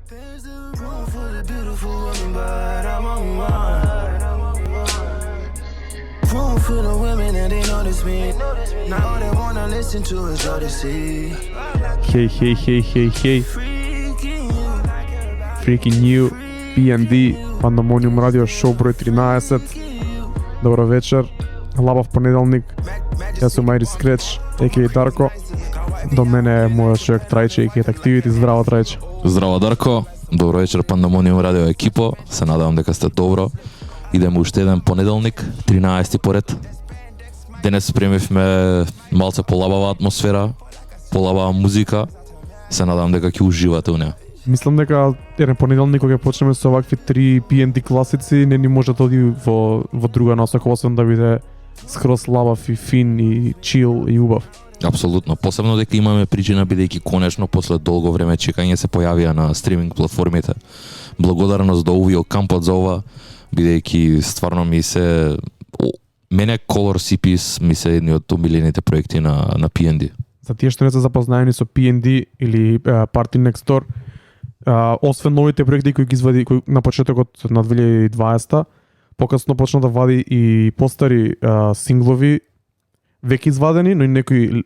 There's a room full of beautiful women, but I'm on one. Room full of women and they notice me. Now all they wanna listen to is Odyssey. Хей. Freaking New PND Pandemonium Radio Show број 13. Добро вечер. Лабав понеделник. Јас сум Айрис Скреч, a.k.a. Дарко. До мене е мојот човек Трајче, a.k.a. Activity. Здраво, Трајче. Здраво, Дарко. Добро вечер, Pandemonium Radio екипо. Се надевам дека сте добро. Идеме уште еден понеделник, 13 поред. Денес спремивме малце полабава атмосфера, полабава музика. Се надевам дека ќе уживате у неа. Мислам дека еден понеделник кога почнеме со овакви 3 PND класици, не ни може да оди во друга насока, освен да биде скроз лабав и фин и чил и убав. Апсолутно. Посебно дека имаме причина бидејќи конечно после долго време чекање се појавија на стриминг платформите. Благодарност до Увио Кампот за ова, бидејќи стварно мене Color CPs ми се едни од омилените проекти на PND. За тие што не се запознаени со PND или Party Next Door, освен новите проекти кои ги извади на почетокот на 2020, покасно почна да вади и постари синглови веќе извадени, но и некои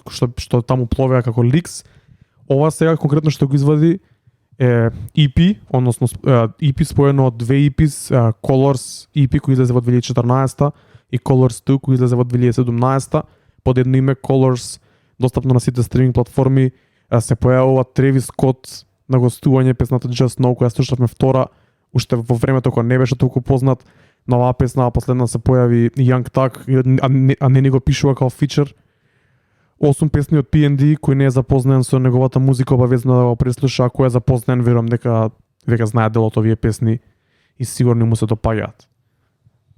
што таму пловеа како ликс. Ова сега конкретно што го извади е EP, односно EP споено од две EPs, Colors EP кој излезе во 2014 и Colors 2 кој излезе во 2017 под едно име Colors, достапно на сите стриминг платформи. Се појавува Тревис Скот на гостување, песната Just Know која слушавме втора, уште во времето кога не беше толку познат. На оваа песна последна се појави Young Thug, а не ни го пишува као фичер. 8 песни од PND, кој не е запознаен со неговата музика, обавезно да го преслуша, а кој е запознаен, верувам дека веќе знае дел од овие песни и сигурно му се допаѓаат.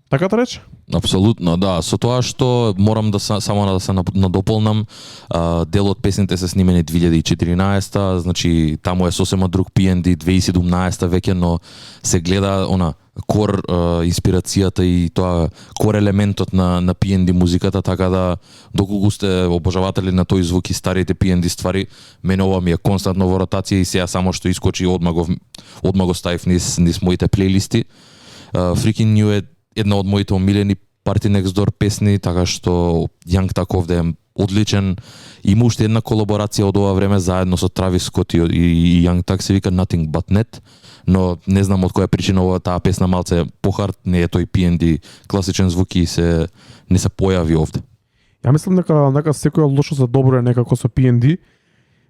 Така да рече? Апсолутно, да. Со тоа што морам само да се надополнам, дел од песните се снимени 2014, значи таму е сосема друг PND 2017 веќе, но се гледа кор инспирацијата и тоа кор елементот на PND музиката, така да доколку сте обожаватели на тој звук и старите PND ствари, мене ова ми е константно во ротација и сега само што искочи одма го ставив низ моите плейлисти. Freaking New е една од моите омилени Party Next Door песни, така што Young Thug овде е одличен. Има уште една колаборација од ова време заедно со Travis Scott и Young Thug, се вика Nothing But Net, но не знам од која причина таа песна малце похард, не е тој PND класичен звук и не се појави овде. Ја мислам дека секоја лошо за добро е некако со PND,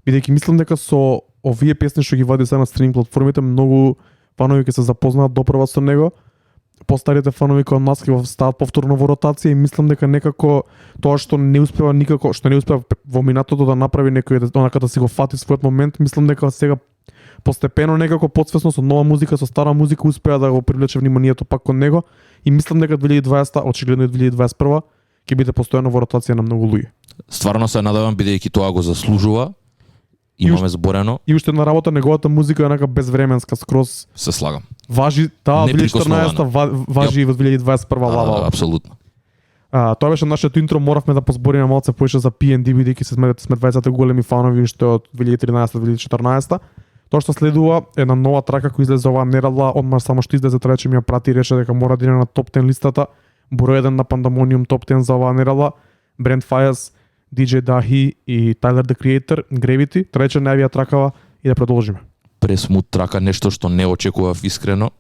бидејќи мислам дека со овие песни што ги вади сега на стриминг платформите, многу фанови ќе се запознаат доправа со него. Постарите фанови као нас ќе стават повторно во ротација и мислам дека некако тоа што не успева во минатото да направи некој онака да си го фати својот момент, мислам дека сега постепено некако подсвесно со нова музика, со стара музика успеа да го привлече вниманието пак кон него и мислам дека 2020, очигледно и 2021 ќе биде постојано во ротација на многу луѓе. Стварно се надевам бидејќи тоа го заслужува. Имаме зборено. И уште една работа, неговата музика е онака безвременска, скроз. Се слагам. Важи, 2014 важи и во 2021 лава. Апсолутно. Тоа беше нашето интро, моравме да позбориме малце поише за PND, бидејќи сме 20 големи фанови уште од 2013-2014. Тоа што следува е на нова трака која излезе оваа недела, одмар само што излезе Трајче ми ја прати и рече дека мора да иде на топ 10 листата, број 1 на Pandemonium топ 10 за оваа недела. Brent Faiyaz, DJ Dahi и Tyler the Creator, Gravity. Трајче најавија тракава и да продолжиме. Пресмут трака, нешто што не очекував искрено.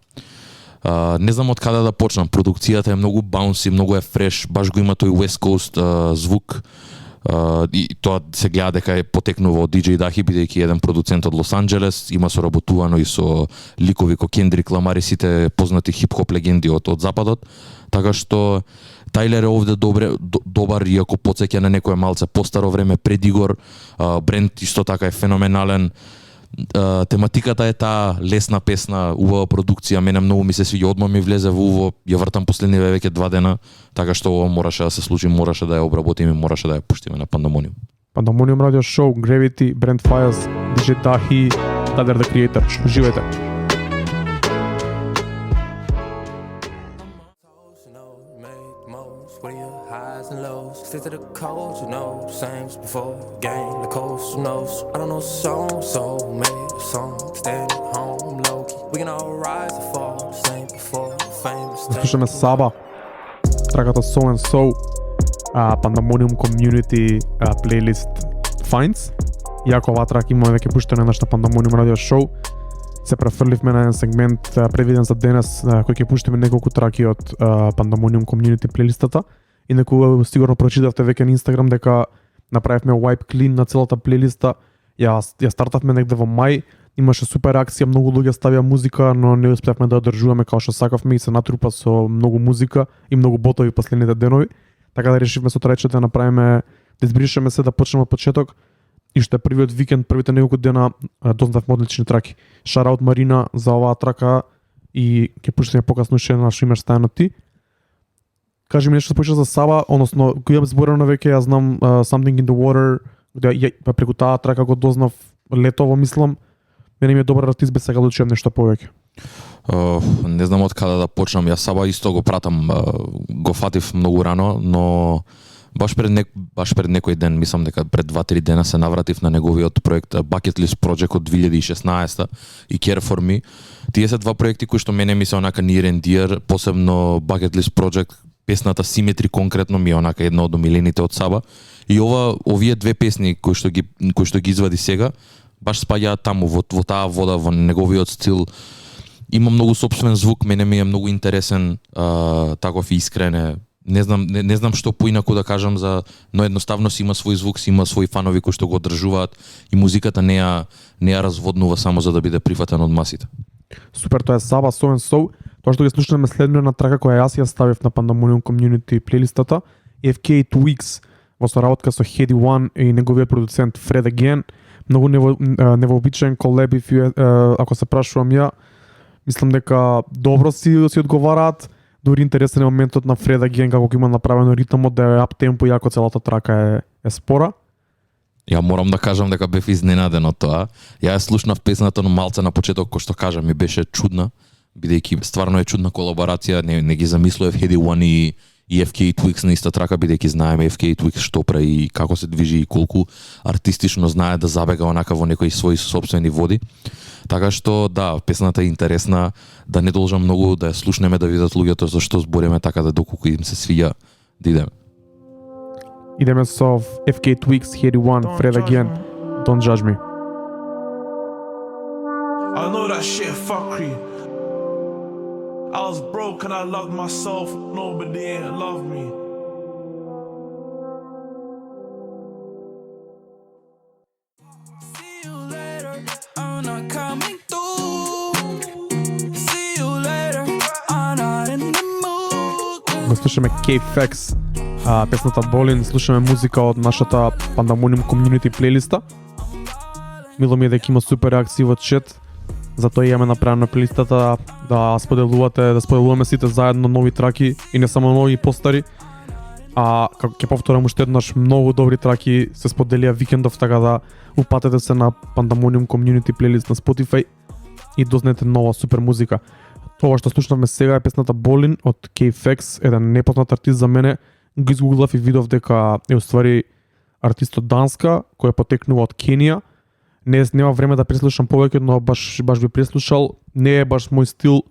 Не знам од каде да почнам. Продукцијата е многу баунси, многу е фреш, баш го има тој West Coast звук. И тоа се гледа дека е потекнува од DJ Dahi, бидејќи еден продуцент од Лос Анџелес, има соработувано и со ликови ко Kendrick Lamar и сите познати хип-хоп легенди од западот. Така што Тайлер е овде добар, иако потсеќа на некое малце постаро време, пред Игор. Брент исто така е феноменален. Тематиката е таа лесна песна, убава продукција, мене многу ми се свиѓа, одма ми влезе во уво, ја вртам последниве веќе 2 дена, така што ова мораше да се случи, мораше да ја обработиме и мораше да ја пуштиме на Pandemonium. Pandemonium Radio Show, Gravity, Brent Faiyaz, DJ Dahi, Tyler the Creator. Живете! Stick to the code, you know, same as before. Gain the coast, who knows? I don't know song, so made a song, standing We can all rise or fall, same before, famous. Слушаме Саба, траката So and So, Pandemonium Community плейлист Finds. Иако оваа трак имаме веќе пуштена на нашата Pandemonium радио шоу, се префрливме на еден сегмент предвиден за денес, кој ќе пуштиме неколку траки од Pandemonium Community плейлистата. Инаку сигурно прочитавте веќе на Инстаграм дека направивме wipe clean на целата плейлиста. Ја стартавме негде во мај, имаше супер акција, многу луѓе ставија музика, но не успеавме да одржуваме како што сакавме и се натрупа со многу музика и многу ботови последните денови. Така да решивме со трајче да направиме, да избришеме се, да почнеме од почеток и што е првиот викенд, првите неколку дена дознавме одлични траки. Шараут Марина за оваа трака и ќе пуштиме покасно уште на наш имаш стајано ти. Кажи ми нешто повеќе за Саба, односно кој ја зборено веќе, ја знам Something in the Water, преку таа трака го дознав летово, мислам. Мене ми е добар артист, без сега да чујам нешто повеќе. Не знам од каде да почнам. Јас Саба исто го пратам, го фатив многу рано, но баш пред некој ден, мислам дека пред 2-3 дена се навратив на неговиот проект Bucket List Project од 2016 и Care For Me. Тие се два проекти кои што мене ми се онака near and dear, посебно Bucket List Project, песната Symmetry конкретно ми е онака една од омилените од Саба. И овие две песни кои што ги извади сега, баш спаѓаат таму во таа вода, во неговиот стил. Има многу сопствен звук, мене ми е многу интересен, таков искрен. Не знам што поинаку да кажам но едноставно си има свој звук, си има свои фанови кои што го одржуваат и музиката не ја разводнува само за да биде прифатен од масите. Супер, тоа е Саба So and So. Тоа што ги слушнеме следно на трака која јас ја ставив на Pandemonium Community плейлистата, FK Twigs во соработка со Heady One и неговиот продуцент Fred Again. Многу невообичаен колеб, ако се прашувам ја. Мислам дека добро си одговараат. Дури интересен е моментот на Fred Again како има направено ритмот да е ап темпо, иако целата трака е спора. Ја морам да кажам дека бев изненаден од тоа. Ја слушнав песната, но малце на почеток, кој што кажа, ми беше чудна, бидејќи стварно е чудна колаборација, не ги замислував Heady One и FK Twigs на иста трака, бидејќи знаеме FK Twigs што прави и како се движи и колку артистично знае да забега онака во некои своји сопствени води. Така што да, песната е интересна, да не должам многу да ја слушнеме, да видат луѓето зашто збориме така да доколку им се свиѓа да идеме. Идеме со FK Twigs, Heady One, Fred Again, Don't Judge Me. I know that shit fuckery. I was broke and I loved myself, nobody ain't loved me. See you later, I'm not coming through. See you later, I'm not in the mood. Го слушаме K-Fex, песната Болин, слушаме музика од нашата Pandemonium Community плейлиста. Мило ми е дека има супер реакции во чат, затоа имаме направено плейлистата да споделуваме сите заедно нови траки и не само нови, и постари. Како ќе повторам уште еднаш, многу добри траки се споделија викендов, така да упатете се на Pandemonium Community плейлист на Spotify и дознете нова супер музика. Ова што слушнавме сега е песната Болин од K-Fex, еден непознат артист за мене. Го изгуглав и видов дека е уствари артист од Данска, кој потекнува од Кенија. Нема време да преслушам повеќе, но баш би преслушал. Не е баш мој стил,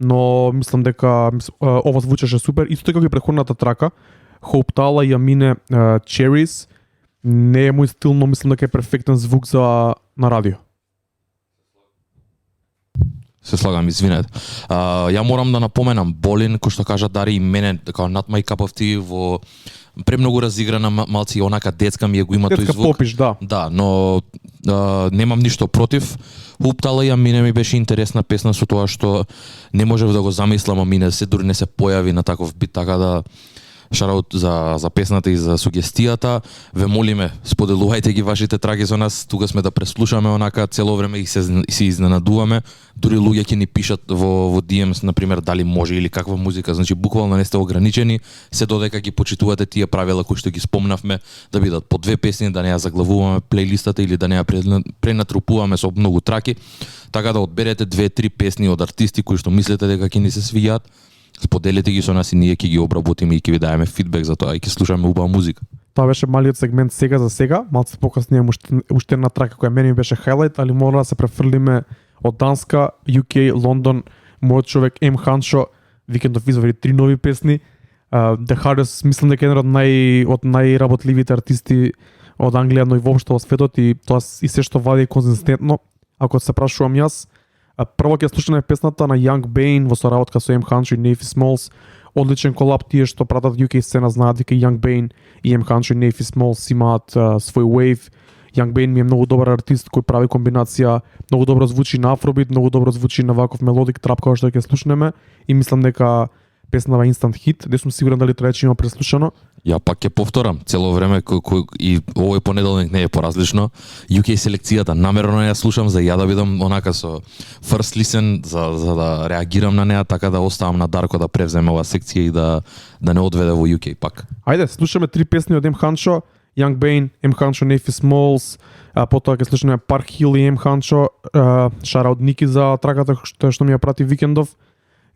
но мислам дека ова звучеше супер. Исто така и претходната трака, Hope Tala и Amine Cherries. Не е мој стил, но мислам дека е перфектен звук на радио. Се слагам, извинете. Ја морам да напоменам Болин, кој што кажа Дари и мене, дека Not My Cup of Tea во премногу разиграна, малци онака детска ми го има тој звук. Детска попиш, да. Да, но немам ништо против. Хуптала и Амине ми беше интересна песна со тоа што не можев да го замислам, Амине дури не се појави на таков бит, така да шараут за песната и за сугестијата. Ве молиме, споделувајте ги вашите траки со нас, тука сме да преслушаме онака цело време и се изненадуваме. Дури луѓе ќе ни пишат во DMs, например, дали може или каква музика, значи буквално не сте ограничени, се додека ги почитувате тие правила кои што ги спомнавме, да бидат по 2 песни, да не ја заглавуваме плейлистата или да не ја пренатрупуваме со многу траки, така да одберете 2-3 песни од артисти кои што мислите дека ќе ни се свијаат. Споделете ги со нас и ние ќе ги обработиме и ќе ви даеме фидбек за тоа и ќе слушаме убава музика. Тоа беше малиот сегмент сега за сега, малку покаснije уште една трака која мене ми беше хайлайт, али мора да се префрлиме од Данска, UK, Лондон, мојот човек М Ханчо викендов извади 3 нови песни. The Hardest, мислам дека е еден од најработливите артисти од Англија, но и воопшто во светот, и тоа и се што вади конзистентно. Ако се прашувам јас, прво ќе слушаме песната на Young Bane во соработка со М Ханчо и Navy Smalls. Одличен колап, тие што пратат UK сцена знаат дека Young Bane и М Ханчо и Navy Smalls имаат свој wave. Young Bane ми е многу добар артист кој прави комбинација, многу добро звучи на афробит, многу добро звучи на ваков мелодик трап како што ќе слушнеме, и мислам дека песнава инстант хит. Не сум сигурен дали трајче има преслушано. Ја пак ќе повторам, цело време и овој понеделник не е поразлично. UK селекцијата намерно ја слушам за ја да бидам онака со first listen за да реагирам на неа, така да оставам на Дарко да превземе оваа секција и да не одведе во UK пак. Ајде, слушаме 3 песни од М Ханчо, Young Bane, М Ханчо, Navy Smalls, потоа ќе слушаме Park Hill и М Ханчо, шараут Ники за траката што ми ја прати викендов,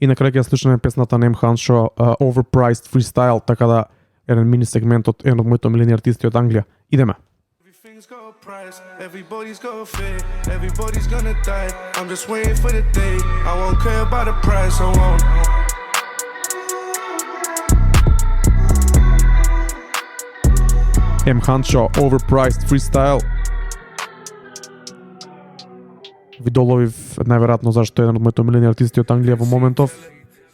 и на крај ќе слушаме песната на М Ханчо, Overpriced Freestyle, така да еден мини сегмент од еден од моите омилени артисти од Англија. Идеме. Everything's got a price, everybody's got a fate, everybody's gonna die. I'm just waiting for the day. I won't care about the price, I won't. М Ханчо, Overpriced Freestyle. Ви доловив најверојатно зашто е еден од моите омилени артисти од Англија во моментов.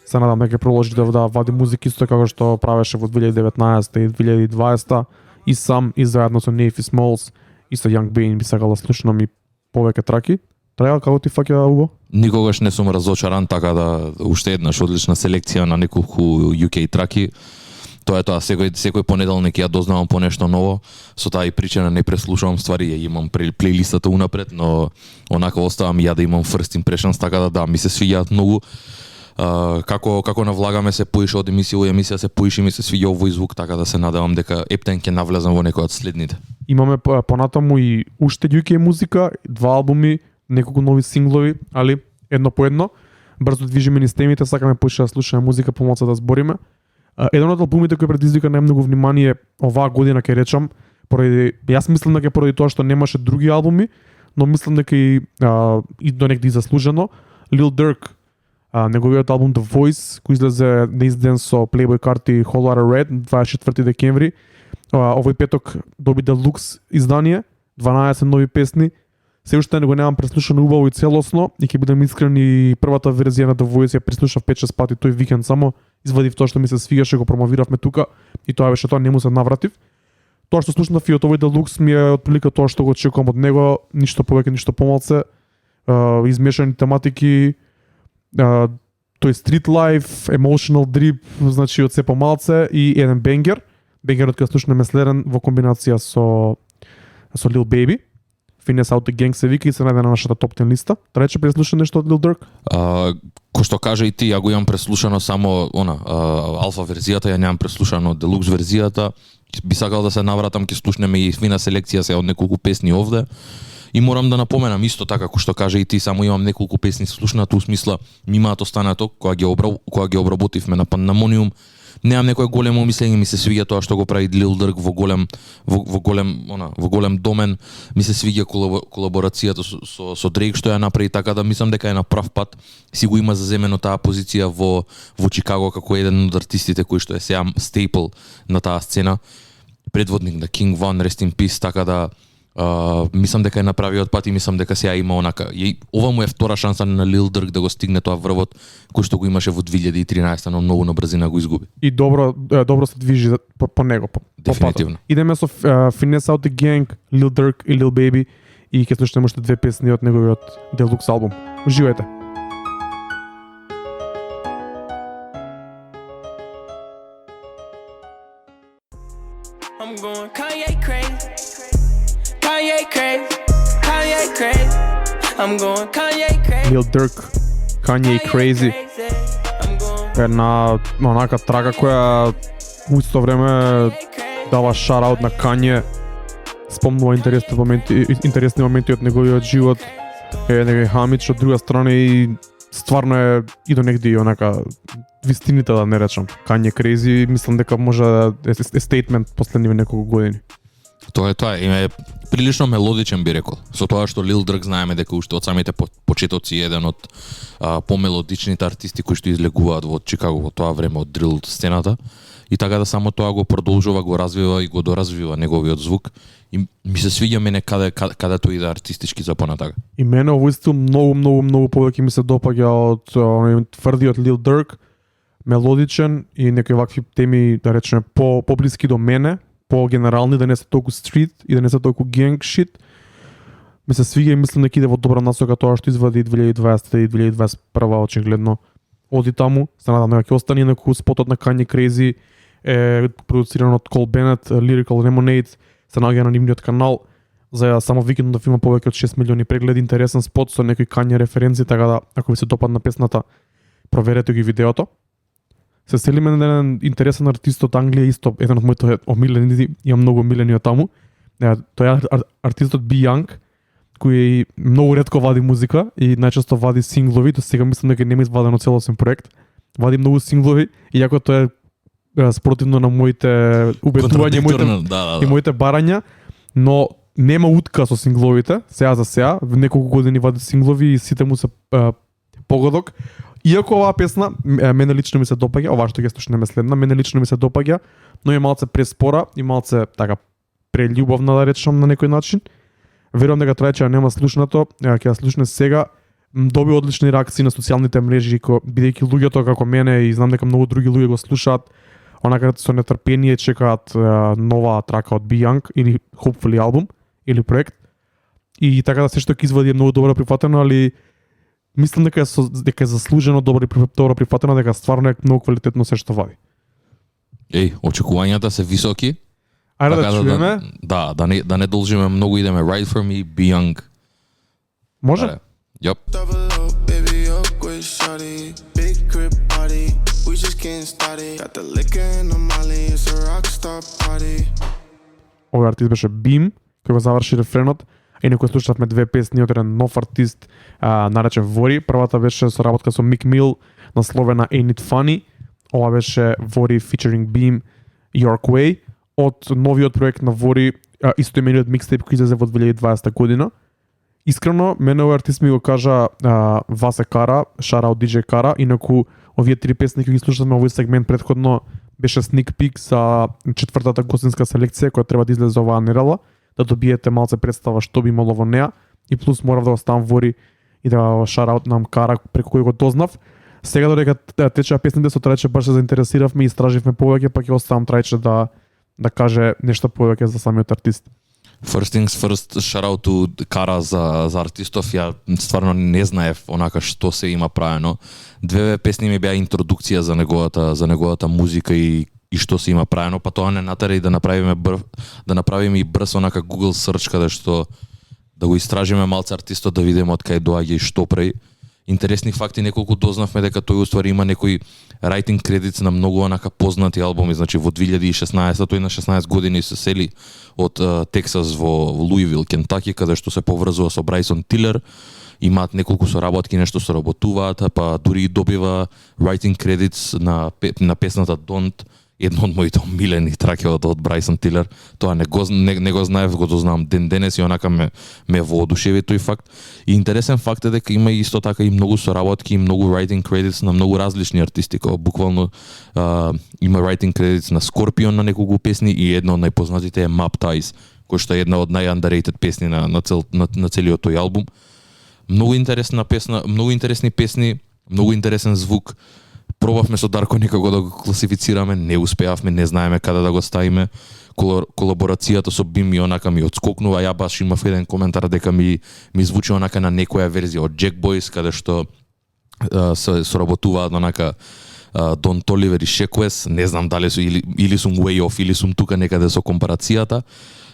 Се надам дека ќе продолжи да вади музика исто како што правеше во 2019 и 2020, и сам и заедно со Navy Smalls и со Young Bane би сакал да слушнам и повеќе траки. Треба како ти фаќа Уго? Никогаш не сум разочаран, така да уште еднаш одлична селекција на неколку UK траки. Тоа е тоа, секој понеделник ја дознавам по нешто ново. Со таа и причина не преслушувам ствари, ја имам плейлистата унапред, но онака оставам ја да имам first impressions, така да ми се свиѓаат многу. Како навлагаме се поише од емисија во емисија, се поише ми се свиѓа овој звук, така да се надевам дека ептен ќе навлезам во некој од следните. Имаме понатаму и уште UK музика, 2 албуми, неколку нови синглови, али едно по едно. Брзо движиме низ темите, сакаме поише да слушаме музика, помалку да збориме. Еден од албумите кој предизвика најмногу внимание оваа година, ќе речам, поради јас мислам дека поради тоа што немаше други албуми, но мислам дека и до негде заслужено, Lil Durk, неговиот албум The Voice, кој излезе неизден со Playboy Carti Whole Lotta Red 24 декември. Овој петок доби Deluxe издание, 12 нови песни. Се уште не го немам преслушано убаво и целосно, и ќе бидам искрен, и првата верзија на The Voice ја преслушав 5-6 пати тој викенд само, извадив тоа што ми се свигаше, го промовиравме тука, и тоа беше тоа, не му се навратив. Тоа што слушнав и од овој Deluxe ми е отприлика тоа што го очекувам од него, ништо повеќе, ништо помалце, измешани тематики, тој Street Life, Emotional Drip, значи од се помалце, и еден бенгер. Бенгерот ќе слушнеме следен во комбинација со Lil Baby. Finesse Out the Gang се вика и се најде на нашата топ 10 листа. Трече преслушан нешто од Lil Durk? Кој што кажа и ти, ја го имам преслушано само алфа верзијата, ја немам преслушано делукс верзијата. Би сакал да се навратам, ќе слушнеме и фина селекција се од неколку песни овде. И морам да напоменам исто така, кој што кажа и ти, само имам неколку песни слушнато, у смисла мимаат останато, кога ги обработивме на Pandemonium. Немам некој големо мислење, ми се свиѓа тоа што го прави Lil Durk во голем домен. Ми се свиѓа колаборацијата со Drake што ја направи, така да мислам дека е на прав пат. Си го има заземено таа позиција во Чикаго како еден од артистите кои што е сега стейпл на таа сцена. Предводник на King Von, Rest in Peace, така да мислам дека е направиот пат и мислам дека сега има онака. Ова му е втора шанса на Lil Durk да го стигне тоа врвот кој што го имаше во 2013, но многу на брзина го изгуби. И добро се движи по него. Дефинитивно. Идеме со Finesse Out the Gang, Lil Durk и Lil Baby, и ќе слушнеме уште 2 песни од неговиот Deluxe албум. Уживајте. I'm going Kanye crazy. Kanye crazy. Kanye crazy. I'm going Kanye crazy. Lil Durk, Kanye Crazy. Една онака трака која у исто време дава шараут на Kanye. Спомнува интересни моменти од неговиот живот. Е некој хамич, од друга страна и стварно е и до негде и онака вистините, да не речам. Kanye Crazy, мислам дека може е стейтмент последниве неколку години. Тоа е прилично мелодичен би рекол. Со тоа што Lil Durk знаеме дека уште од самите почетоци еден од помелодичните артисти кои што излегуваат во Чикаго во тоа време од дрил сцената. И така да само тоа го продолжува, го развива и го доразвива неговиот звук. И ми се свиѓа мене каде тој иде артистички за понатака. И мене овој стил многу повеќе ми се допаѓа од тврдиот Lil Durk, мелодичен и некои вакви теми, да речеме, поблиски до мене, по-генерални, да не се толку стрит и да не се толку генг шит. Ми се свиѓа и мислам дека иде во добра насока тоа што извади 2020 и 2021 очигледно. Оди таму, се надам дека ќе остане некој спотот на Kanye Crazy е продуциран од Cole Bennett, Lyrical Lemonade, се наоѓа на нивниот канал. За само викендот има повеќе од 6 милиони прегледи, интересен спот со некои Kanye референции, така да ако ви се допадна песната, проверете ги видеото. Се селиме на еден интересен артист од Англија, исто еден од моите омилени, имам многу омилени од таму. Тој е артистот Be Young, кој многу ретко вади музика и најчесто вади синглови, до сега мислам дека нема извадено целосен проект. Вади многу синглови, иако тоа е спротивно на моите убедувања и моите барања, но нема утка со сингловите, сега за сега, неколку години вади синглови и сите му се погодок. Иако оваа песна, мене лично ми се допаѓа, оваа што ќе слушнеме следна, мене лично ми се допаѓа, но е малце преспора и малце така прељубовна, да речам на некој начин. Верувам дека трајче нема слушнато, ќе ја слушне сега. Доби одлични реакции на социјалните мрежи, бидејќи луѓето како мене и знам дека многу други луѓе го слушаат, онака со нетрпение чекаат нова трака од Be Young или hopefully албум или проект. И така да се што ќе извади е многу добро прифатено, али мислам дека е заслужено добро прифатено, дека стварно е многу квалитетно се што вади. Очекувањата се високи. Ајде да чуеме. Да не должиме многу, идеме Ride For Me, Be Young. Може? Yep. Double up, baby, up with shawty. Big crib party, we just getting started. Got the liquor and the molly, it's a rockstar party. Овој артист беше Beam, кој го заврши рефренот. И некој слушавме две песни од еден нов артист наречен Вори. Првата беше соработка со Мик Мил, насловена Ain't It Funny. Ова беше Вори featuring Beam, York Way. Од новиот проект на Вори, истоимениот микстейп кој излезе во 2020 година. Искрено, мене овој артист ми го кажа Васе Кара, шараут DJ Кара, инаку овие три песни кои ги слушавме овој сегмент предходно беше sneak peek за четвртата гостинска селекција која треба да излезе оваа недела, да добиете малце представа што би имало во неа, и плюс морав да оставам Вори и да шараут нам Кара преку кој го дознав. Сега додека течеа песните со Трајче баш се заинтересиравме и истраживме повеќе, па ќе оставам Трајче да каже нешто повеќе за самиот артист. First things first, shout out to Кара за артистов. Ја стварно не знаев онака што се има правено. Две песни ми беа интродукција за неговата музика и што се има правено, па тоа не натера и да направиме и брз онака Google search каде што да го истражиме малце артистот, да видиме од кај доаѓа и што прави. Интересни факти, неколку дознавме дека тој уствари има некои writing credits на многу онака познати албуми, значи во 2016 тој на 16 години се сели од Тексас во Луивил, Кентаки, каде што се поврзува со Брайсон Тилер, имаат неколку соработки, нешто соработуваат, па дури и добива writing credits на песната Don't, едно од моите омилени траки од Брайсон Тилер. Тоа не го знаев, го дознавам ден денес и онака ме воодушеви тој факт. И интересен факт е дека има исто така и многу соработки и многу writing credits на многу различни артисти, кои буквално има writing credits на Scorpion на неколку песни и едно од најпознатите е Map Ties, кој што е една од нај-underrated песни на целиот тој албум. Многу интересна песна, многу интересни песни, многу интересен звук. Пробавме со Дарко некако да го класифицираме, не успеавме, не знаеме каде да го ставиме. Колаборацијата со Бим и онака ми отскокнува. Ја баш имав еден коментар дека ми звучи онака на некоја верзија од Jack Boys, каде што се соработуваат онака Don Toliver и Sheck Wes. Не знам дали су или сум way off или сум тука некаде со компарацијата.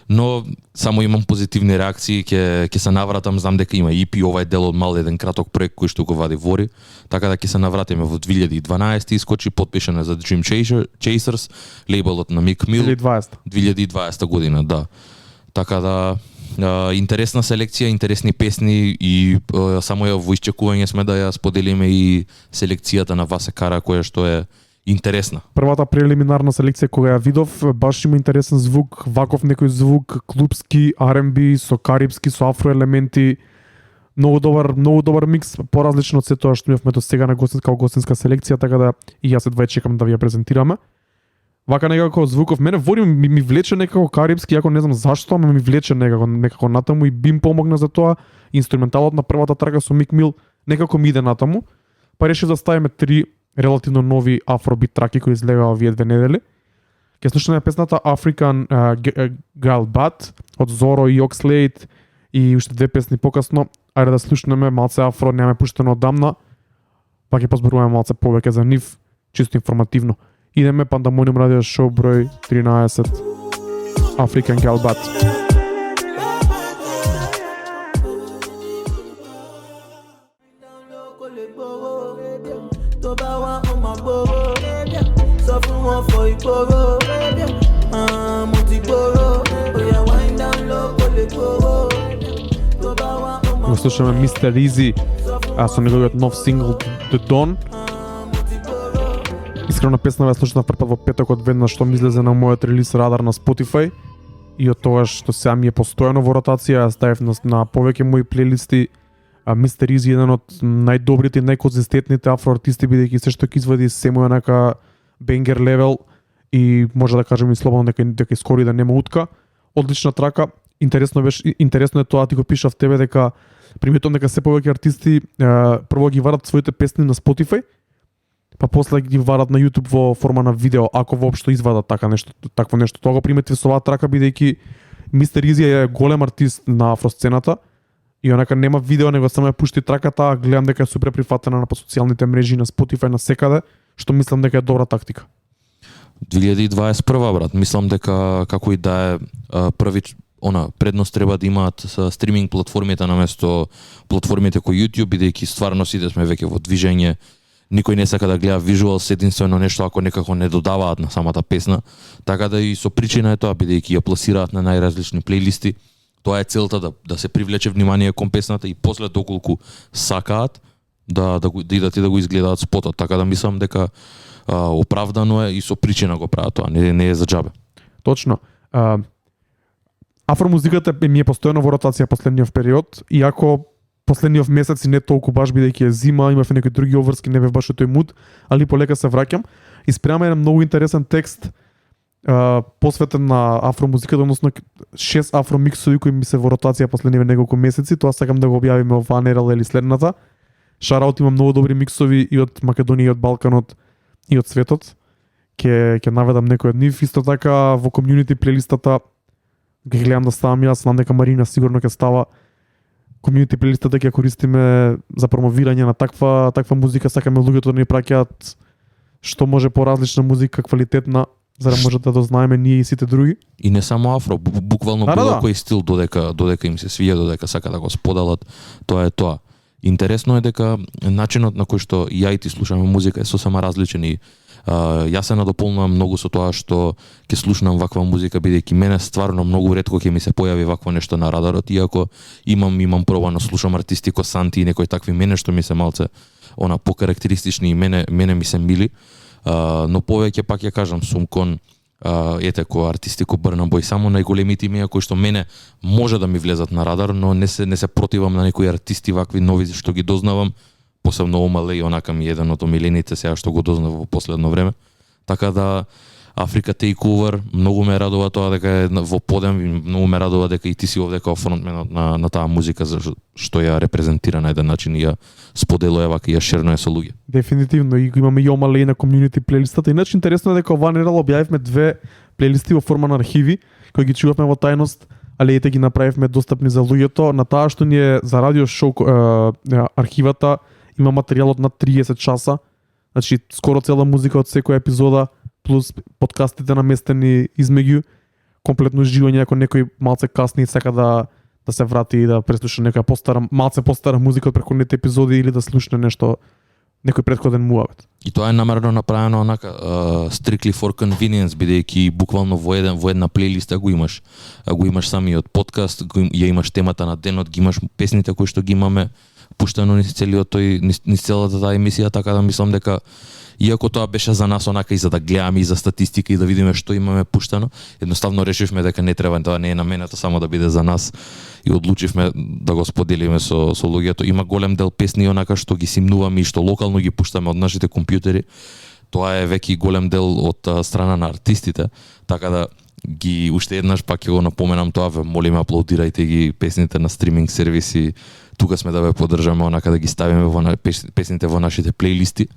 Но само имам позитивни реакции, ќе се навратам, знам дека има EP, ова е дел од мал еден краток проект кој што го вади Вори, така да ќе се навратиме во 2012 искочи, подпишане за Dream Chasers, лейбелот на Мик Мил. 2020 година, да. Така да интересна селекција, интересни песни и само ја во исчекување сме да ја споделиме и селекцијата на Васе Кара, која што е интересна. Првата прелиминарна селекција кога ја видов, баш има интересен звук, ваков некој звук, клубски, R&B, со карипски, со афроелементи. Многу добар микс, поразлично од се тоа што имавме до сега на гостинска селекција, така да и јас едва чекам да ви ја презентираме. Вака некако звуков мене води ми влече некако карипски, ако не знам зашто, ама ми влече некако натаму и би им помогна за тоа. Инструменталот на првата трака со Мик Мил некако ми иде натаму. Па решив да ставиме 3 релативно нови афробит траки кои излегаа овие 2 недели. Ќе слушаме песната African Girl Bad од Зоро и Oxlade и уште 2 песни покасно. Ајде да слушнеме малце афро, немаме пуштено одамна, па ќе позборуваме малце повеќе за нив, чисто информативно. Идеме Пандамониум радио шоу број 13 African Girl Bad. Го слушаме Mr. Easy, со неговиот нов сингл The Dawn. Искрено песна ја слушнав прв во петокот веднаш што ми излезе на мојот релиз радар на Spotify и од тогаш што сега ми е постојано во ротација, ја ставив на повеќе мои плейлисти. Mr. Easy е еден од најдобрите и најконзистентните афроартисти, бидејќи се што ќе извади се му е онака бенгер левел и може да кажем и слободно дека скоро да нема утка. Одлична трака. Интересно е тоа, ти го пишав тебе дека приметувам дека се повеќе артисти прво ги варат своите песни на Spotify, па после ги варат на YouTube во форма на видео, ако воопшто извадат такво нешто. Тоа го приметив со оваа трака бидејќи Mr. Easy е голем артист на афросцената и онака нема видео, него само ја пушти траката, а гледам дека е супер прифатена на социјалните мрежи, на Spotify, на секаде, што мислам дека е добра тактика. 2021 брат, мислам дека како и да е први предност треба да имаат стриминг платформите наместо платформите кои YouTube, бидејќи стварно сите сме веќе во движење. Никој не сака да гледа вижуалс, единствено нешто ако некако не додаваат на самата песна. Така да и со причина е тоа, бидејќи ја пласираат на најразлични плейлисти. Тоа е целта да се привлече внимание кон песната и после доколку сакаат да идат и да го изгледаат спотот. Така да мислам дека оправдано е и со причина го прават тоа, не е за џабе. Точно. Афромузиката ми е постојано во ротација последниот период, иако последниот месец и не толку баш бидејќи е зима, имав некои други обврски, не бев баш во тој муд, али полека се враќам. И спрема еден многу интересен текст посветен на афромузиката, односно 6 афромиксови кои ми се во ротација последниве неколку месеци, тоа сакам да го објавиме оваа недела или следната. Шараут има многу добри миксови и од Македонија, и од Балканот, и од светот. Ќе наведам некој од нив. Исто така во комјунити плейлистата ги гледам да ставам јас, знам дека Марина сигурно ќе става комјунити плейлистата, ќе користиме за промовирање на таква музика. Сакаме луѓето да ни праќаат што може поразлична музика, квалитетна, за да може да дознаеме ние и сите други. И не само афро, буквално било кој стил додека им се свија, додека сака да го споделат, тоа е тоа. Интересно е дека начинот на кој што ја и ти слушаме музика е сосема различен и јас се надополнувам многу со тоа што ќе слушнам ваква музика, бидејќи мене стварно многу ретко ќе ми се појави вакво нешто на радарот, иако имам пробано слушам артисти ко Санти и некои такви мене што ми се малце покарактеристични и мене ми се мили, но повеќе пак ја кажам сум кон ко артисти ко Burna Boy, само најголемите имења кои што мене може да ми влезат на радар, но не се противам на некои артисти вакви нови што ги дознавам. Посебно Омале и онака ми еден од омилените сега што го дознав во последно време. Така да Африка Takeover, многу ме радува тоа дека е во подем и многу ме радува дека и ти си овде као фронтмен на таа музика што ја репрезентира на еден начин и ја споделува вака и ја шернува со луѓе. Дефинитивно, и имаме и Омале на комјунити плейлистата. Иначе интересно е дека оваа недела објавивме 2 плейлисти во форма на архиви кои ги чувавме во тајност, али ете ги направивме достапни за луѓето. На таа што ни е за радио шоу архивата има материјалот на 30 часа, значи скоро цела музика од секоја епизода, плюс подкастите наместени измеѓу, комплетно живење ако некој малце касни сака да се врати и да преслуша некоја малце постара музика од претходните епизоди или да слушне нешто, некој претходен муавет. И тоа е намерено направено онака strictly for convenience, бидејќи буквално во една плейлиста го имаш самиот подкаст, ја имаш темата на денот, ги имаш песните кои што ги имаме, пуштено низ целиот тој низ целата таа емисија, така да мислам дека иако тоа беше за нас онака и за да гледаме и за статистика и да видиме што имаме пуштено, едноставно решивме дека не треба, тоа не е наменето само да биде за нас и одлучивме да го споделиме со луѓето. Има голем дел песни онака што ги симнуваме и што локално ги пуштаме од нашите компјутери. Тоа е веќе голем дел од страна на артистите, така да ги уште еднаш пак ќе го напоменам тоа, ве молиме аплодирајте ги песните на стриминг сервиси. Тука сме да ве поддржаме онака да ги ставиме песните во нашите плейлисти.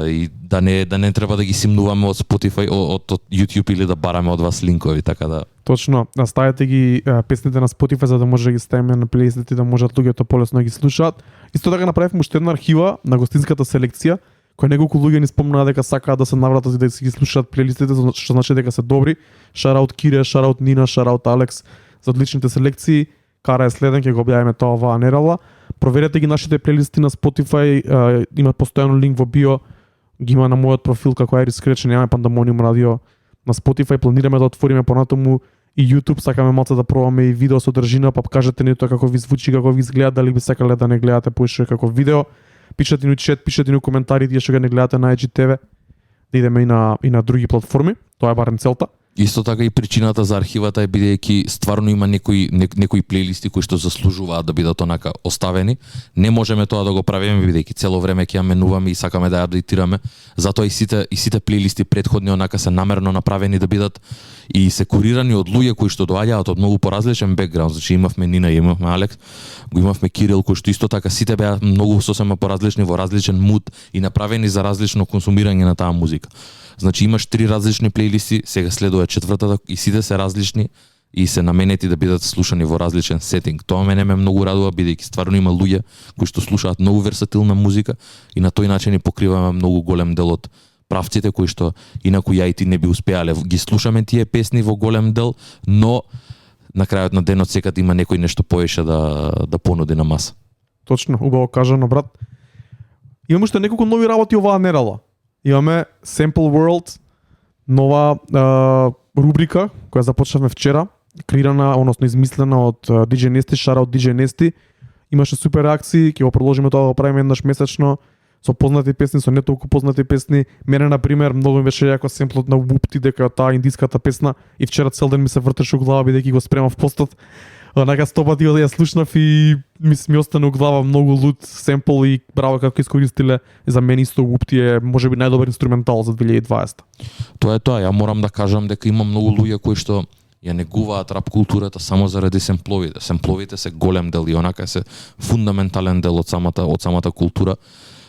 И да не треба да ги симнуваме од Spotify, од YouTube или да бараме од вас линкови, така да. Точно, ставете ги песните на Spotify за да може да ги ставиме на плейлистите и да можат луѓето полесно да ги слушаат. Исто така направивме уште една архива на гостинската селекција, кој неколку луѓе ни спомнаа дека сакаат да се навратат и да си ги слушаат плейлистите, што значи дека се добри. Шараут Кире, шараут Нина, шараут Алекс за одличните селекции. Кара е следен, ќе го објавиме тоа оваа недела. Проверете ги нашите плейлисти на Spotify, има постојано линк во био, ги има на мојот профил како Айрис Скреч, немаме Пандамониум радио на Spotify, планираме да отвориме понатаму и YouTube, сакаме малце да пробаме и видео содржина, па кажете ни тоа како ви звучи, како ви изгледа, дали би сакале да не гледате поише како видео. Пишете ни чет, пишете ни коментари, тие што го не гледате на IGTV, да идеме и на други платформи, тоа е барем целта. Исто така и причината за архивата е бидејќи стварно има некои плейлисти кои што заслужуваат да бидат онака оставени. Не можеме тоа да го правиме бидејќи цело време ќе ја менуваме и сакаме да ја апдейтираме. Затоа и сите плейлисти претходни онака се намерно направени да бидат и се курирани од луѓе кои што доаѓаат од многу поразличен бекграунд. Значи имавме Нина, имавме Алекс, го имавме Кирил, кои што исто така сите беа многу сосема поразлични во различен муд и направени за различно консумирање на таа музика. Значи имаш 3 различни плейлисти, сега следува четвртата и сите се различни и се наменети да бидат слушани во различен сетинг. Тоа мене ме многу радува бидејќи стварно има луѓе кои што слушаат многу версатилна музика и на тој начин ни покриваме многу голем дел од правците кои што инаку ја и ти не би успеале. Ги слушаме тие песни во голем дел, но на крајот на денот секад има некој нешто повеќе да понуди на маса. Точно, убаво кажано, брат. Имаме уште неколку нови работи оваа недела. Имаме Sample World, нова рубрика која започнавме вчера, креирана, односно измислена од DJ Nesty, шараут DJ Nesty. Имаше супер реакции, ќе го продолжиме тоа да го правиме еднаш месечно со познати песни, со не толку познати песни. Мене на пример многу ми беше јако семплот на Whoopty, дека таа индиската песна и вчера цел ден ми се вртеше у глава бидејќи го спремав постот. Онака 100 пати ја слушнав и ми остана у глава многу лут семпл и браво како искористиле. За мене исто Whoopty е можеби најдобар инструментал за 2020. Тоа е тоа, ја морам да кажам дека има многу луѓе кои што ја негуваат рап културата само заради семпловите. Семпловите се голем дел и онака се фундаментален дел од самата култура.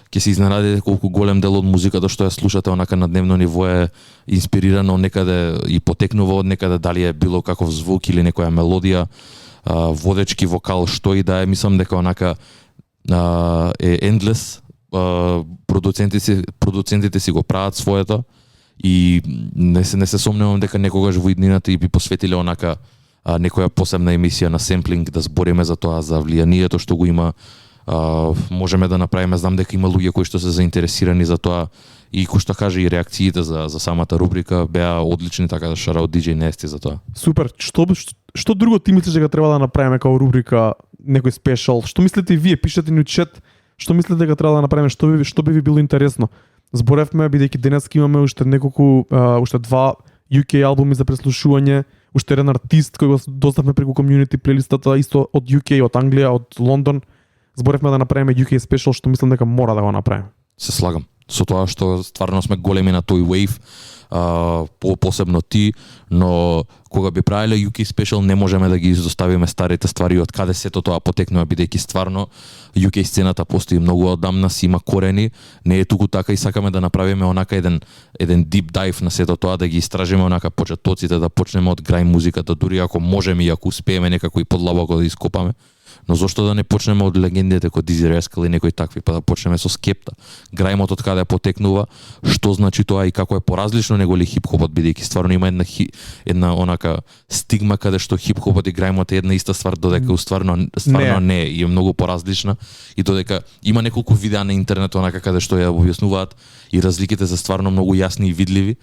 Ќе се изненадите колку голем дел од музиката што ја слушате онака на дневно ниво е инспирирано некаде и потекнува од некаде, дали е било каков звук или некоја мелодија, водечки вокал, што и да е. Мислам дека онака е endless. Продуцентите си го прават своето и не се сомневам дека некогаш во иднината и би посветиле онака некоја посебна емисија на семплинг да збориме за тоа, за влијанието што го има. Можеме да направиме, знам дека има луѓе кои што се заинтересирани за тоа и кои што каже и реакциите за самата рубрика беа одлични, така да шараут DJ Nesty за тоа. Супер. Што друго ти мислиш дека треба да направиме као рубрика, некој спешал? Што мислите вие? Пишете ни чет. Што мислите дека треба да направиме? Што би ви било интересно? Зборевме бидејќи денеска имаме уште уште 2 UK албуми за преслушување, уште еден артист кој го доставме преку комјунити плейлистата исто од UK, од Англија, од Лондон. Зборевме да направиме UK special, што мислам дека мора да го направиме. Се слагам со тоа што стварно сме големи на тој wave, посебно ти, но кога би правиле UK special не можеме да ги изоставиме старите ствари од каде сето тоа потекнува, бидејќи стварно UK сцената постои многу одамна, си има корени, не е туку така и сакаме да направиме онака еден deep dive на сето тоа, да ги истражиме онака почетоците, да почнеме од грај музиката, дури ако можеме и ако успееме некако и подлабоко да ископаме. Но зошто да не почнеме од легендите кој Dizzy Rascal и некои такви, па да почнеме со Скепта. Грајмот од каде потекнува, што значи тоа и како е поразлично него ли хип-хопот, бидејќи стварно има една онака стигма каде што хип-хопот и грајмот е една иста ствар, додека стварно не е, и е многу поразлична и додека има неколку видеа на интернет онака каде што ја објаснуваат и разликите се стварно многу јасни и видливи.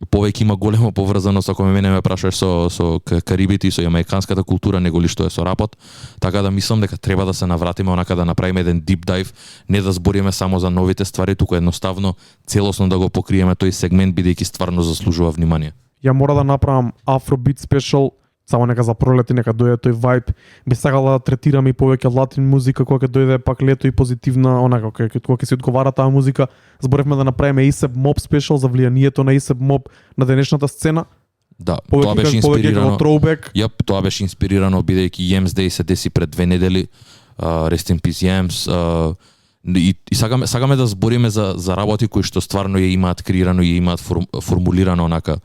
повеќе има голема поврзаност ако мене ме прашаш со Карибите и со јамајканската култура него ли што е со рапот, така да мислам дека треба да се навратиме онака да направиме еден deep dive, не да збориме само за новите ствари, туку едноставно целосно да го покриеме тој сегмент бидејќи стварно заслужува внимание. Ја мора да направам Afrobeat special, само нека за пролет и нека дојде тој vibe. Би сакала да третирам и повеќе латин музика кога ќе дојде пак лето и позитивна, онака кога ќе се одговара таа музика. Зборевме да направиме A$AP Mob special за влијанието на A$AP Mob на денешната сцена. Да, тоа беше инспирирано. Throwback. Тоа беше инспирирано бидејќи Yams Day се деси пред 2 недели. Rest in peace Yams. И сакаме да збориме за работи кои што стварно ја имаат креирано и ја имаат формулирано онака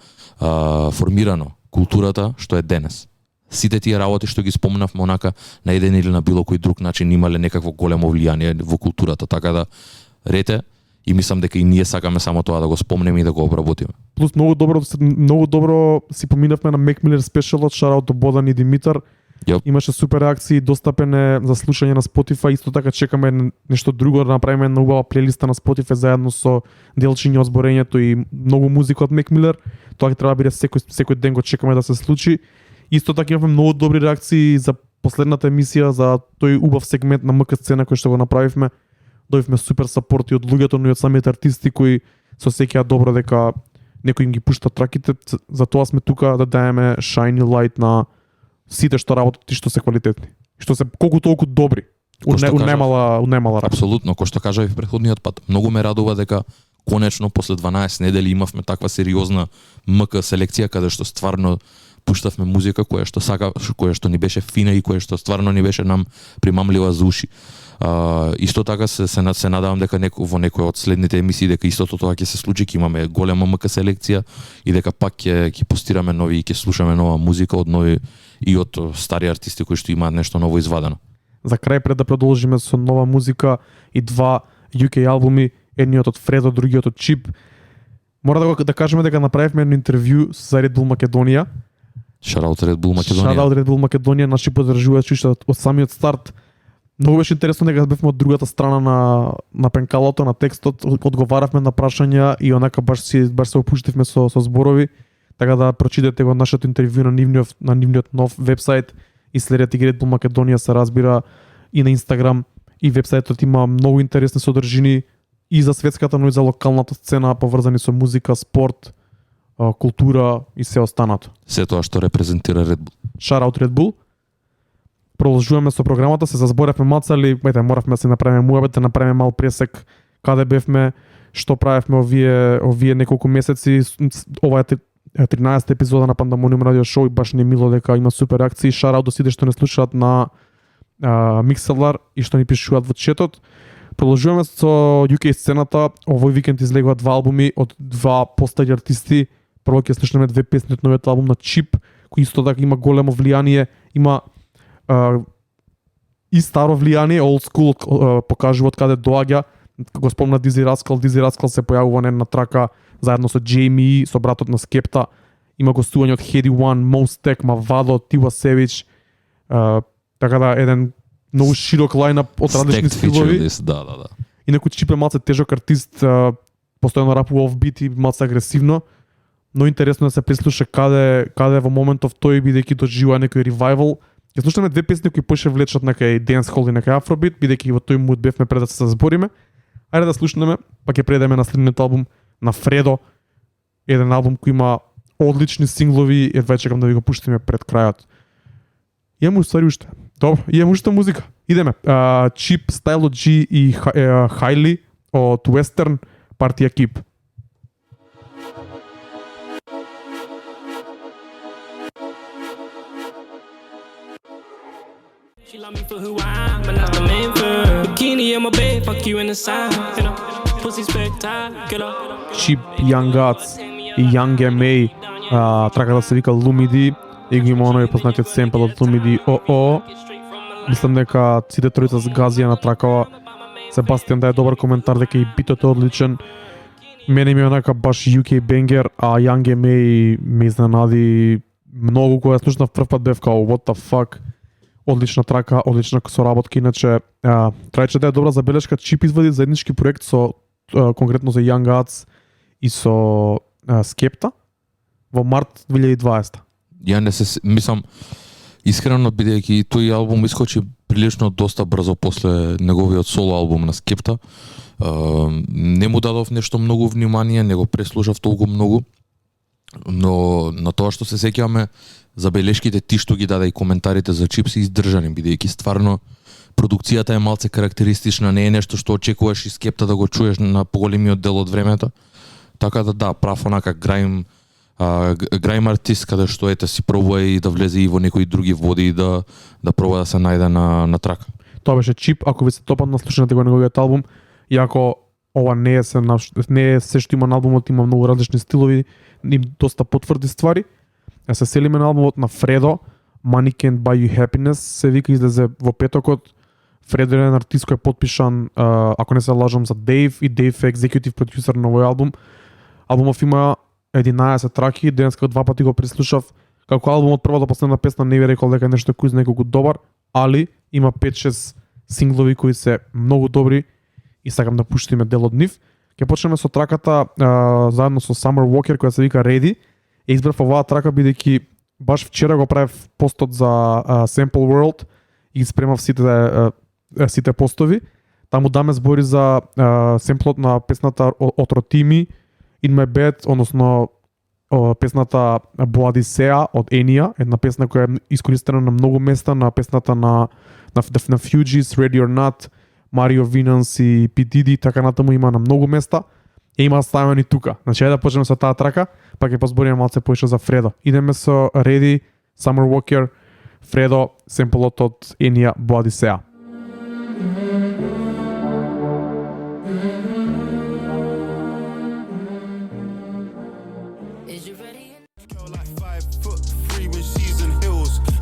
формирано културата што е денес. Сите тие работи што ги спомнавме онака на еден или на било кој друг начин имале некакво големо влијание во културата, така да рете и мислам дека и ние сакаме само тоа да го спомнеме и да го обработиме. Плюс многу добро си поминавме на Mac Miller Special од шараут до Бодан и Димитар. Yep. Имаше супер реакции, достапен е за слушање на Spotify, исто така чекаме нешто друго да направиме една убава плейлиста на Spotify заедно со делчиња од зборењето и многу музика од Mac Miller. Тоа ќе треба да биде секој ден го чекаме да се случи. Исто така имаме многу добри реакции за последната емисија за тој убав сегмент на МК сцена кој што го направивме. Добивме супер сапорти од луѓето, но и од самите артисти кои се осеќаат добро дека некој им ги пушта траките. За тоа сме тука да даеме shiny light на сите што работат и што се квалитетни. Што се колку толку добри. Унемала работа. Апсолутно, кој што кажа и в претходниот пат. Многу ме радува дека конечно после 12 недели имавме таква сериозна МК селекција каде што стварно пуштавме музика која што ни беше фина и која што стварно ни беше нам примамлива за уши. Исто така се надевам дека во некој од следните емисии дека истото тоа ќе се случи, ќе имаме голема МК селекција и дека пак ќе постираме нови и ќе слушаме нова музика од нови и од стари артисти кои што имаат нешто ново извадено. За крај пред да продолжиме со нова музика и два UK албуми, едниот од Фредо, другиот од Чип. Мора да кажеме дека направивме едно интервју за Red Bull Македонија. Шараут Red Bull Македонија. Шараут Red Bull Македонија, наши поддржувачи уште од самиот старт. Многу беше интересно дека бевме од другата страна на пенкалото, на текстот, одговаравме на прашања и онака баш се опуштивме со зборови, така да прочитате го нашето интервју на нивниот нов вебсайт и следете ги Red Bull Македонија, се разбира и на Инстаграм, и вебсајтот има многу интересни содржини и за светската, но и за локалната сцена поврзани со музика, спорт, култура и се останато. Се тоа што репрезентира Red Bull. Шараут Red Bull. Продолжуваме со програмата, се заборевме мацали, моравме да се направиме муабет, да направиме мал пресек каде бевме, што правевме овие неколку месеци. Ова е 13-та епизода на Пандамониум радио шоу и баш не мило дека има супер реакции. Шараут до сите што не слушаат на Mixlr и што ни пишуваат во четот. Продолжуваме со UK сцената. Овој викенд излегуваат два албуми од два постари артисти. Прво ќе слушнеме две песни од новиот албум на Чип, кој исто така има големо влијание, има и старо влијание, old school, покажува од каде доаѓа. Го спомна Дизи Раскал се појавува на трака заедно со Джейми, со братот на Скепта. Има гостување од Heady One, Mostek, Mavado, Tiwa Savage. Така да еден многу широк лајнап од различни стилови. Да. Инаку Чип е малце тежок артист, постојано рапува офбит и малце агресивно. Но интересно да се прислуша каде во моментов тој бидејќи доживува некој ревайвал. Ќе слушаме две песни кои поише влечат некај dancehall и некај afrobeat, бидејќи во тој муд бевме пред да се збориме. Ајде да слушнеме, па ќе предеме на следниот албум на Фредо. Еден албум кој има одлични синглови, едва чекам да ви го пуштиме пред крајот. Имаме уствари уште. Добро, имаме уште музика. Идеме. Чип, Stylo G и Хайли од Western, партија Keep. She love me for who I am, but not the main thing. Bikini in my bed, fuck you in the side, you know. Pussy spectacular. Чип, Young Guts и Young M.A. Траката се вика Lumidi и го има оној познатиот семпл од Lumidi ОО. Мислам дека сите тројца згазија на тракава. Себастијан даде добар коментар дека и битот е одличен. Мене ми е онака баш UK бенгер, а Young M.A. ме изненади многу кога слушнав прв пат бев као what the fuck. Одлична трака, одлична соработка, иначе трајче да е добра забелешка. Чип извади заеднички проект со конкретно за Young Guts и со Скепта, во март 2020. Ја не се мислам искрено бидејќи тој албум искочи прилично доста брзо после неговиот соло албум на Скепта. Не му дадов нешто многу внимание, не го преслушав толку многу, но на тоа што се сеќаваме, забелешките ти што ги даде и коментарите за Чип се издржани, бидејќи стварно продукцијата е малце карактеристична, не е нешто што очекуваш и Скепта да го чуеш на поголемиот дел од времето. Така да, прав онака граим артист каде што ете си пробува и да влезе и во некои други води и да пробува да се најде на трака. Тоа беше Чип, ако ви се допадна, слушнете го неговиот албум, иако ова не е се што има на албумот, има многу различни стилови, и доста потврди ствари. Се селиме на албумот на Фредо, Money Can't Buy You Happiness, се вика излезе во петокот. Фредо е артист кој е потпишан, ако не се лажам, за Дейв, и Дейв е екзекутив продюсер на овој албум. Албумов има 11 траки, денеска 2 пати го преслушав. Како албум од прва до последна песна не ви рекол дека е нешто кој знае колку добар, али има 5-6 синглови кои се многу добри и сакам да пуштиме дел од нив. Ќе почнеме со траката заедно со Summer Walker која се вика Ready. Избрав оваа трака бидејќи баш вчера го правев постот за Sample World и спремав сите постови. Таму даме збори за семплот на песната од Ротими, In My Bed, односно песната Bloody Sea од Enya, една песна која е искористена на многу места, на песната на Fugees, Ready or Not, Mario Winans и P. Diddy, така натаму има на многу места. Има ставено и тука. Значи, да почнеме со таа трака, па ќе позбориме малце поише за Фредо. Идеме со Ready, Summer Walker, Фредо, семплот од Enya, Bloody Sea.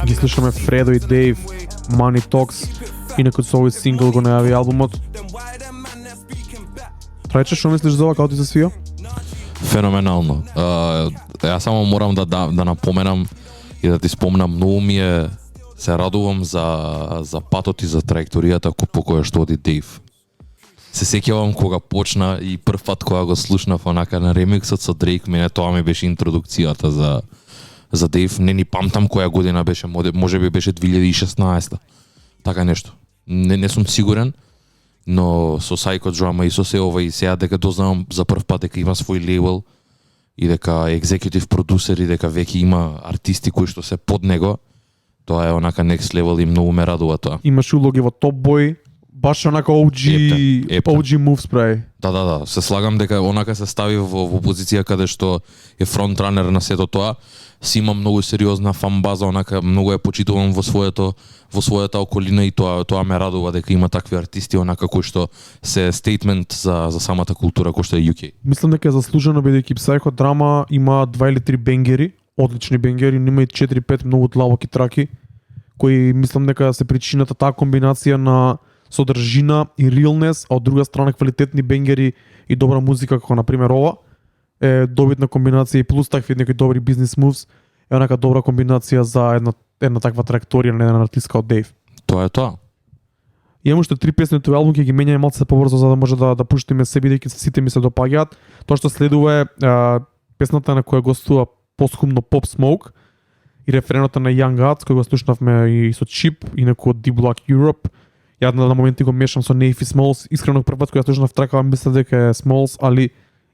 Ги слушаме Фредо и Дейв, Money Talks, инаку со овој сингл го најави албумот. Трајче, што мислиш за ова, како ти се свија? Феноменално. Јас само морам да напоменам и да ти спомнам, многу ми е, се радувам за патот и за траекторијата по која што оди Дейв. Се сеќавам кога почна и прв пат кога го слушнав онака на ремиксот со Дрейк, мене тоа ми беше интродукцијата за Дейв. Не ни памтам која година беше, можеби беше 2016. Така нешто. Не сум сигурен, но со Psycho Drama и со се ова и сега дека дознавам за прв пат дека има свој лейбл и дека е екзекутив продусер и дека веќе има артисти кои што се под него, тоа е онака next level и многу ме радува тоа. Имаш улоги во Top Boy, баш онака OG moves прави. Да, се слагам дека онака се стави во позиција каде што е фронтранер на сето тоа. Си има многу сериозна фан база, онака многу е почитуван во својата околина и тоа ме радува дека има такви артисти онака кои што се стейтмент за самата култура кој што е UK. Мислам дека е заслужено бидејќи Psycho Drama има 2 или 3 бенгери, одлични бенгери, има и 4-5 многу длабоки траки кои мислам дека се причината таа комбинација на содржина и realness, а од друга страна квалитетни бенгери и добра музика како на пример ова е добитна комбинација и плюс такви некои добри бизнес moves е онака добра комбинација за една таква траекторија на еден артист како Дейв. Тоа е тоа. Имам уште 3 песни од тој албум, ќе ги менјаме малце побрзо за да може да пуштиме се бидејќи сите ми се допаѓаат. Тоа што следува е песната на која гостува поскумно Pop Smoke и рефреното на Young Guts кој го слушнавме и со Chip, инаку од D-Block Europe. Ја на моменти го мешам со Nate и Smalls. Искрено првпат кога слушнав тракава мислев дека е Smalls, али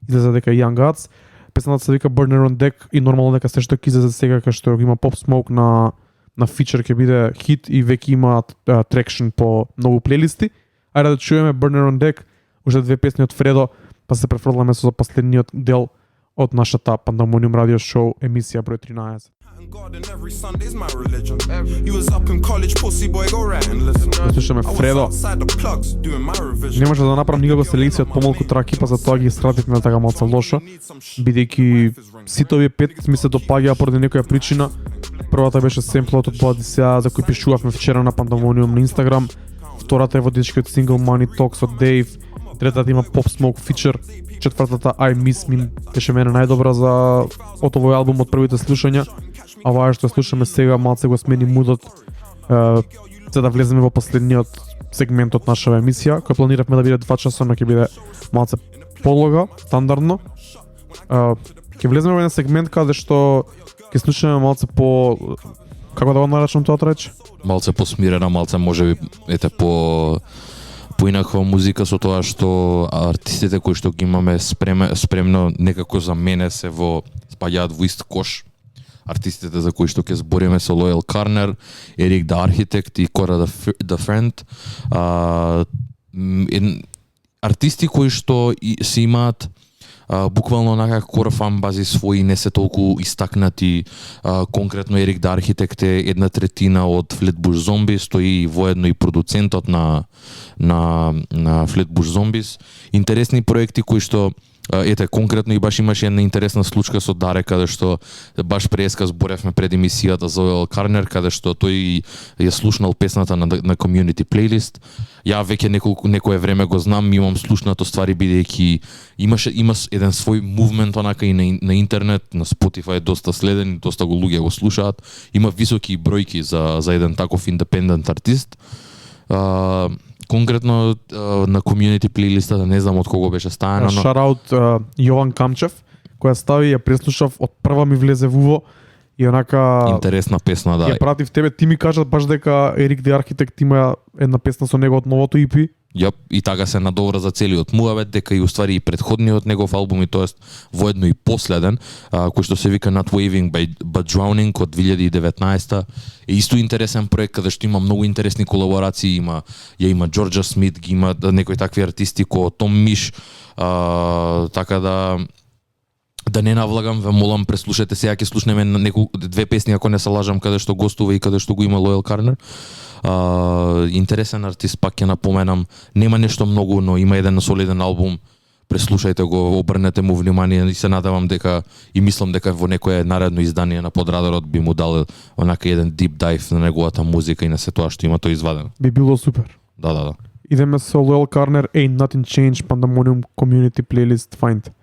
излезе дека Young Guts. Песната се вика Burner on Deck и нормално дека се што ќе излезе сега кај што има Pop Smoke на фичер ќе биде хит и веќе има трекшн по многу плейлисти. Ајде да чуеме Burner on Deck, уште 2 песни од Фредо, па се префрламе со последниот дел од нашата Pandemonium радио шоу емисија број 13. Слушаме Фредо. Не може да направам никако селекција од помалку траки, па затоа ги скративме така малку лошо, бидејќи сите овие 5 ми се допаѓаа поради некоја причина. Првата беше семплот од Bloody Sea за кој пишувавме вчера на Pandemonium на Instagram. Втората е водичкиот сингл Money Talks од Дейв. Третата има Pop Smoke feature. Четвртата I Miss Me беше мене најдобра од овој албум од првите слушања. А оваа што слушаме сега малце го смени мудот за да влеземе во последниот сегмент од нашава емисија, која планиравме да биде 2 часа, но ќе биде малце подлога, стандардно. Ќе влеземе во еден сегмент каде што ќе слушаме малце по, како да го наречам тоа треч? Малце посмирена, малце можеби поинаква музика со тоа што артистите кои што ги имаме спремно некако за мене се спаѓаат во ист кош. Артистите за кои што ќе збориме со Лојал Карнер, Ерик the Architect и Кора the Friend. Артисти кои што се имаат буквално онака кор фан бази своји, не се толку истакнати. Конкретно Ерик the Architect е 1/3 од Flatbush Zombies, тој воедно и продуцентот на Flatbush Zombies. Интересни проекти кои што конкретно и баш имаше една интересна случка со Даре, каде што баш преска зборевме пред емисијата за Лојал Карнер, каде што тој ја слушнал песната на community playlist. Ја веќе некое време го знам, имам слушнато ствари бидејќи има еден свој мувмент онака и на интернет, на Spotify доста следен, доста го луѓе го слушаат. Има високи бројки за еден таков индепендент артист. Конкретно на community плейлиста, не знам од кого беше ставено, но Шараут Јован Камчев, која стави, ја преслушав, од прва ми влезе во уво и онака интересна песна, да. Ја пратив тебе, ти ми кажа баш дека Ерик the Architect има една песна со него од новото EP. Јап, и така се надовра за целиот муавет, дека и уствари и предходниот негов албум, и тоест воедно и последен, кој што се вика Not Waving but Drowning од 2019. Е исто интересен проект каде што има многу интересни колаборации, има Джорџа Смит, ги има некои такви артисти ко Том Миш, така да не навлагам, ве молам, преслушате сега, ќе слушнеме две песни, ако не се лажам, каде што гостува и каде што го има Лојал Карнер. Интересен артист, пак ќе напоменам, нема нешто многу, но има еден солиден албум. Преслушајте го, обрнете му внимание и се надевам дека и мислам дека во некое наредно издание на Подрадарот би му дал онака еден deep dive на неговата музика и на се тоа што има тој извадено. Би било супер. Да. Идеме со Лојал Карнер, Ain't Nothing Changed, Pandemonium Community Playlist, Find.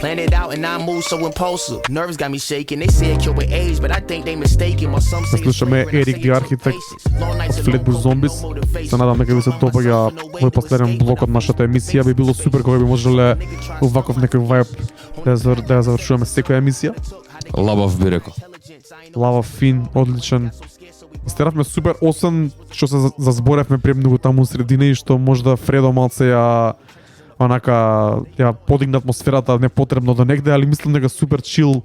Plan it out and I move so impulsive. Nerves got me shaking. They say it cure with age, but I think they mistaken. While some say Слушаме Ерик the Architect од Flatbush Zombies. Се надам дека ви се допаѓа мој последен блок од нашата емисија. Би било супер кога би можеле оваков некој вајб да ја завршуваме секоја емисија. Лабав би рекол. Лава фин, одличен. Стеравме супер, освен што се зазборевме премногу таму средина и што можда Фредо малце ја подигна атмосферата непотребно до негде, али мислам дека супер чил,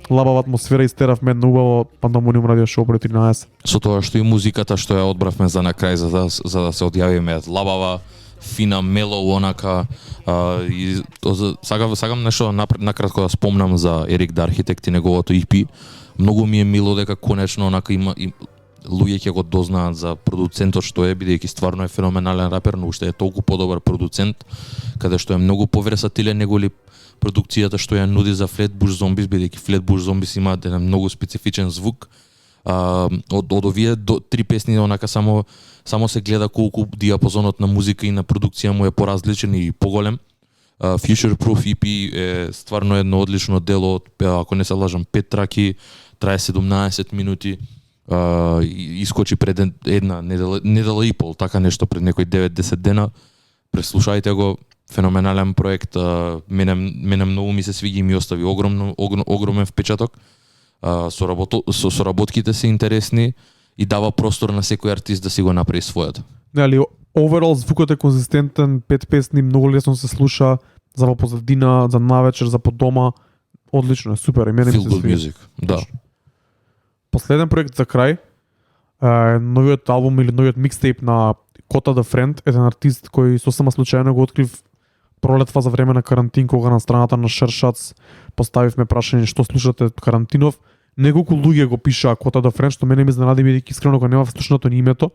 лабава атмосфера и стеравме едно убаво Pandemonium радио шоу број 13. Со тоа што и музиката што ја одбравме за на крај за да се одјавиме лабава, фина, мелоу онака, и сакам нешто накратко да спомнам за Ерик the Architect и неговото EP. Многу ми е мило дека конечно онака има луѓе ќе го дознаат за продуцентот што е, бидејќи стварно е феноменален рапер, но уште е толку подобар продуцент, каде што е многу поверсатилен неголи продукцијата што ја нуди за Flatbush Zombies, бидејќи Flatbush Zombies имаат еден многу специфичен звук. Од овие до 3 песни онака само се гледа колку диапазонот на музика и на продукција му е поразличен и поголем. Future Proof EP е стварно едно одлично дело, ако не се лажам 5 траки, трае 17 минути. Искочи пред една недела и пол, така нешто пред некои 9-10 дена. Преслушајте го, феноменален проект. Мене многу ми се свиѓа и ми остави огромен впечаток. Соработките се интересни и дава простор на секој артист да си го направи својата. Али overall звукот е конзистентен, 5 песни, многу лесно се слуша, за во позадина, за навечер, за по дома. Одлично е, супер. И мене ми се Feel good свиѓа. music, да. Последен проект за крај, новиот албум или новиот микстейп на Кота the Friend, еден артист кој сосема случајно го открив пролетва за време на карантин, кога на страната на Шершац поставивме прашање што слушате карантинов. Неколку луѓе го пишаа Кота the Friend, што мене ми изненади, бидејќи искрено го нема слушнато ни името.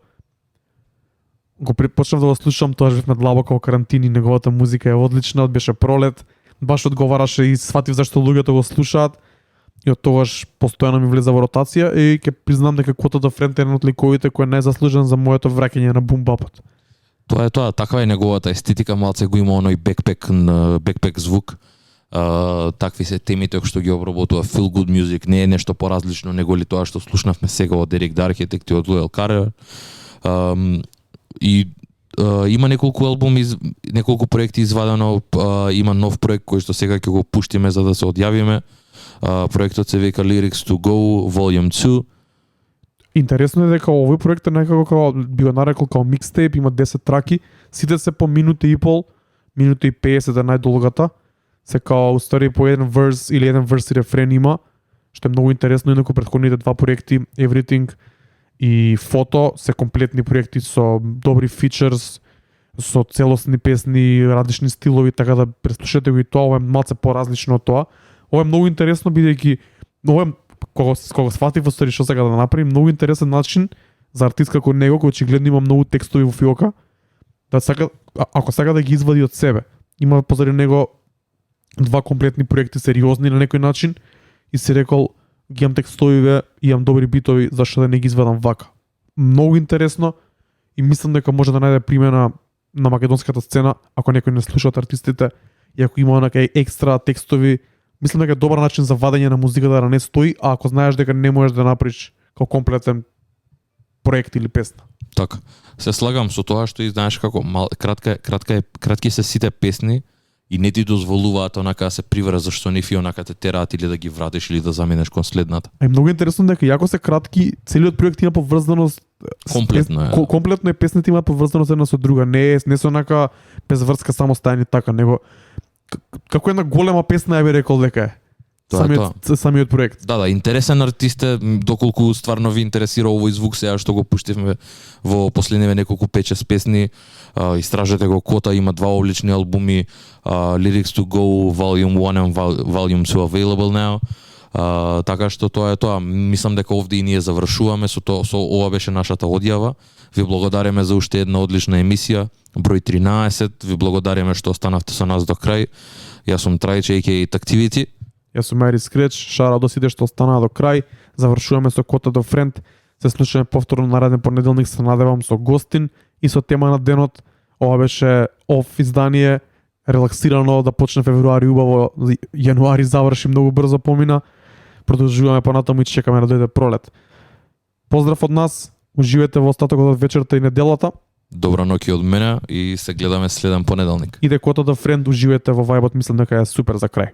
Го почнав да го слушам, тоа живеев длабоко во карантин и неговата музика е одлична, беше пролет, баш одговараше и сватив зашто луѓето го слушаат. и од тогаш постојано ми влеза во ротација и ќе признам дека Quota the Friend е еден од ликовите кој е најзаслужен за моето враќање на бум бапот. Тоа е тоа, таква е неговата естетика, малце го има оној бекпек звук. Такви се темите што ги обработува Feel Good Music, не е нешто поразлично него ли тоа што слушнавме сега од Eric the Architect и од Loyal Carrier. И има неколку албуми, неколку проекти извадено, има нов проект кој што сега ќе го пуштиме за да се одјавиме. Проектот се вика Lyrics to Go Volume 2. Интересно е дека овој проект е некако како би го нарекол како микстейп, има 10 траки, сите се по минута и пол, минута и 50 е најдолгата. Се као устари по еден верс или еден верс и рефрен има, што е многу интересно, инаку претходните два проекти Everything и Photo се комплетни проекти со добри фичерс, со целосни песни, различни стилови, така да преслушате го и тоа, ова е малце поразлично од тоа. Ова е многу интересно бидејќи ова е кога сфатив во стари што сега да направи многу интересен начин за артист како него кој очигледно има многу текстови во фиока, да сака ако сака да ги извади од себе. Има позади него два комплетни проекти сериозни на некој начин и си рекол ги имам текстовиве, имам добри битови, зашто да не ги извадам вака. Многу интересно и мислам дека може да најде примена на македонската сцена ако некој не слуша од артистите и ако има онака екстра текстови. Мислам дека е добар начин за вадење на музиката да не стои, а ако знаеш дека не можеш да направиш како комплетен проект или песна. Така. Се слагам со тоа што и знаеш како кратки се сите песни и не ти дозволуваат онака да се привраз зашто не фи онака те тераат или да ги вратиш или да заменеш кон следната. Е многу интересно дека јако се кратки, целиот проект има поврзаност Комплетно е. Комплетно е, песните имаат поврзаност една со друга, не се онака без врска самостојни така, него како една голема песна ја би рекол дека е. Самиот проект. Да, интересен артист е, доколку стварно ви интересира овој звук сега што го пуштивме во последниве неколку 5-6 песни. Истражете го Quota, има два одлични албуми, Lyrics to Go Volume 1 and Volume 2 available now. Така што тоа е тоа. Мислам дека овде и ние завршуваме со ова беше нашата одјава. Ви благодариме за уште една одлична емисија, број 13. Ви благодариме што останавте со нас до крај. Јас сум Трајче и Activity. Јас сум Мари Скреч, шара до сите што останаа до крај. Завршуваме со Quota the Friend. Се слушаме повторно нареден понеделник, се надевам со гостин и со тема на денот. Ова беше оф издание, релаксирано да почне февруари убаво, јануари заврши многу брзо помина. Продолжуваме понатаму и чекаме да дојде пролет. Поздрав од нас, уживете во остатокот од вечерта и неделата. Добра ноќ од мене и се гледаме следен понеделник. Иде Quota the Friend, уживете во вајбот, мислам дека е супер за крај.